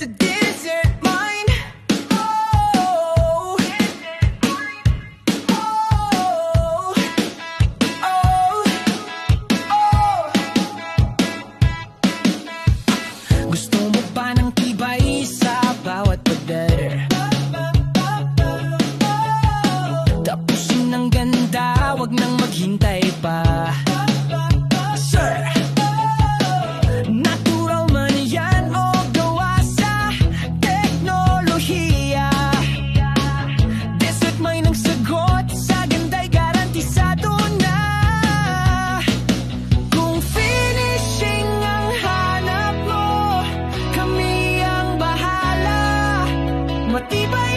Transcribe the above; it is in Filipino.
sa desert mine. Oh, oh, oh, oh. Gusto mo ba ng tibay sa bawat pagdadar? Tapusin ng ganda, wag nang maghintay pa. Sir, natural man yan o gawa sa teknolohiya. Desert mine ang sagot, sa ganda'y garantisado na. Kung finishing ang hanap mo, kami ang bahala. Matibay